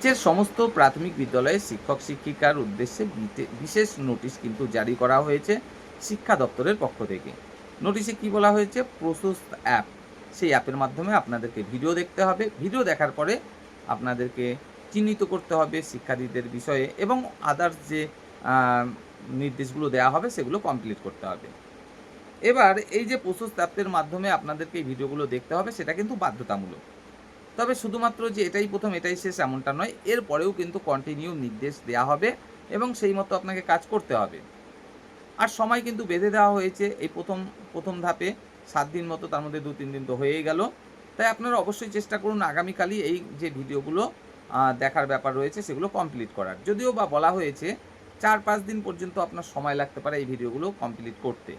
রাজ্যের সমস্ত প্রাথমিক বিদ্যালয়ে শিক্ষক শিক্ষিকার উদ্দেশ্যে বিশেষ নোটিশ কিন্তু জারি করা হয়েছে শিক্ষা দপ্তরের পক্ষ থেকে। নোটিশে কি বলা হয়েছে? প্রশস্ত অ্যাপ, সেই অ্যাপের মাধ্যমে আপনাদেরকে ভিডিও দেখতে হবে। ভিডিও দেখার পরে আপনাদেরকে চিহ্নিত করতে হবে শিক্ষার্থীদের বিষয়ে এবং আদার্স যে আহ, নির্দেশগুলো দেওয়া হবে সেগুলো কমপ্লিট করতে হবে। এবার এই যে প্রশস্ত অ্যাপের মাধ্যমে আপনাদেরকে এই ভিডিওগুলো দেখতে হবে, সেটা কিন্তু বাধ্যতামূলক। তবে শুধুমাত্র যে এটাই প্রথম এটাই শেষ এমনটা নয়, এরপরেও কিন্তু কন্টিনিউ নির্দেশ দেওয়া হবে এবং সেই মতো আপনাকে কাজ করতে হবে। আর সময় কিন্তু বেঁধে দেওয়া হয়েছে এই প্রথম ধাপে 7 দিন মতো, তার মধ্যে 2-3 দিন তো হয়েই গেল। তাই আপনারা অবশ্যই চেষ্টা করুন আগামীকালই এই যে ভিডিওগুলো দেখার ব্যাপার রয়েছে সেগুলো কমপ্লিট করার। যদিও বা বলা হয়েছে 4-5 দিন পর্যন্ত আপনার সময় লাগতে পারে এই ভিডিওগুলো কমপ্লিট করতে।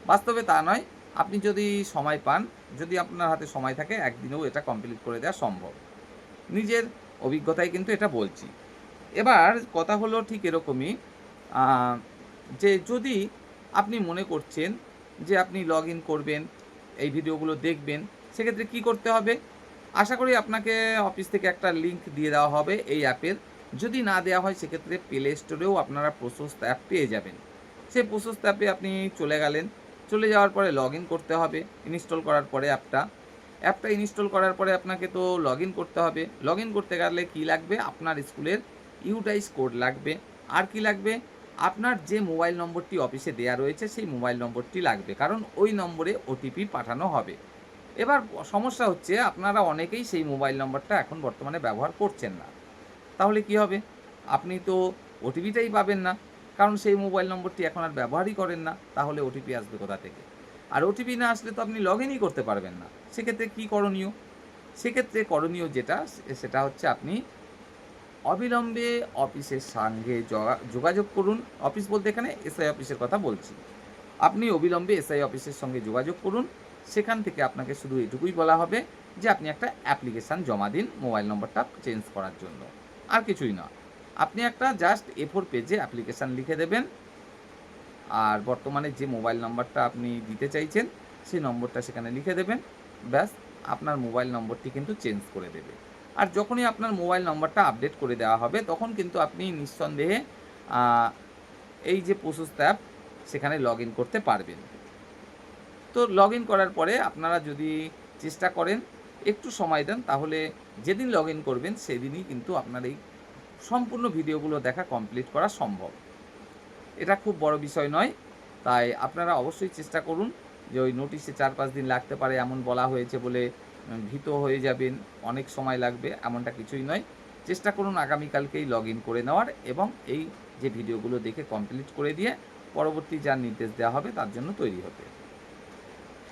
বাস্তবে তা নয়, আপনি যদি সময় পান, যদি আপনার হাতে সময় থাকে একদিনেও এটা কমপ্লিট করে দেওয়া সম্ভব। নিজের অভিজ্ঞতায় কিন্তু এটা বলছি। এবার কথা হলো ঠিক এরকমই, আ যে যদি আপনি মনে করছেন যে আপনি লগইন করবেন, এই ভিডিওগুলো দেখবেন, সেক্ষেত্রে কি করতে হবে? আশা করি আপনাকে অফিস থেকে একটা লিংক দিয়ে দেওয়া হবে এই অ্যাপের। যদি না দেওয়া হয় সেক্ষেত্রে প্লে স্টোরেও আপনারা প্রশস্ত অ্যাপ পেয়ে যাবেন। সেই প্রশস্ত অ্যাপে আপনি চলে গেলেন। চলে যাওয়ার পরে লগইন করতে হবে ইনস্টল করার পরে অ্যাপটা ইনস্টল করার পরে আপনাকে তো লগইন করতে হবে। লগইন করতে গেলে কি লাগবে? আপনার স্কুলের ইউটাইস কোড লাগবে। আর কি লাগবে? আপনার যে মোবাইল নম্বরটি অফিসে দেয়া রয়েছে সেই মোবাইল নম্বরটি লাগবে। কারণ ওই নম্বরে ওটিপি পাঠানো হবে। এবার সমস্যা হচ্ছে আপনারা অনেকেই সেই মোবাইল নম্বরটা এখন বর্তমানে ব্যবহার করছেন না। তাহলে কি হবে? আপনি তো ওটিপিটাই পাবেন না। কারণ সেই মোবাইল নম্বরটি এখন আর ব্যবহারই করেন না। তাহলে ওটিপি আসবে কোথা থেকে? আর ওটিপি না আসলে তো আপনি লগইনই করতে পারবেন না। সেক্ষেত্রে কি করণীয়? সেক্ষেত্রে করণীয় যেটা সেটা হচ্ছে আপনি অবিলম্বে অফিসের সঙ্গে যোগাযোগ করুন। অফিস বলতে এখানে এসআই অফিসের কথা বলছি। আপনি অবিলম্বে এসআই অফিসের সঙ্গে যোগাযোগ করুন। সেখান থেকে আপনাকে শুধু এটুকুই বলা হবে যে আপনি একটা অ্যাপ্লিকেশান জমা দিন মোবাইল নম্বরটা চেঞ্জ করার জন্য। আর কিছুই না। আপনি একটা জাস্ট A4 পেজে অ্যাপ্লিকেশান লিখে দেবেন। আর বর্তমানে যে মোবাইল নম্বরটা আপনি দিতে চাইছেন সেই নম্বরটা সেখানে লিখে দেবেন। ব্যাস, আপনার মোবাইল নম্বরটি কিন্তু চেঞ্জ করে দেবে। আর যখনই আপনার মোবাইল নম্বরটা আপডেট করে দেওয়া হবে তখন কিন্তু আপনি নিঃসন্দেহে আ এই যে প্রশস্ত অ্যাপ সেখানে লগইন করতে পারবেন। তো লগইন করার পরে আপনারা যদি চেষ্টা করেন, একটু সময় দেন, তাহলে যেদিন লগইন করবেন সেদিনই কিন্তু আপনার এই সম্পূর্ণ ভিডিওগুলো দেখা কমপ্লিট করা সম্ভব। এটা খুব বড় বিষয় নয়। তাই আপনারা অবশ্যই চেষ্টা করুন যে ওই নোটিশে 4-5 দিন লাগতে পারে এমন বলা হয়েছে বলে ভীত হয়ে যাবেন, অনেক সময় লাগবে এমনটা কিছুই নয়। চেষ্টা করুন আগামীকালকেই লগইন করে নেওয়ার এবং এই যে ভিডিওগুলো দেখে কমপ্লিট করে দিয়ে পরবর্তী যা নির্দেশ দেওয়া হবে তার জন্য তৈরি হতে।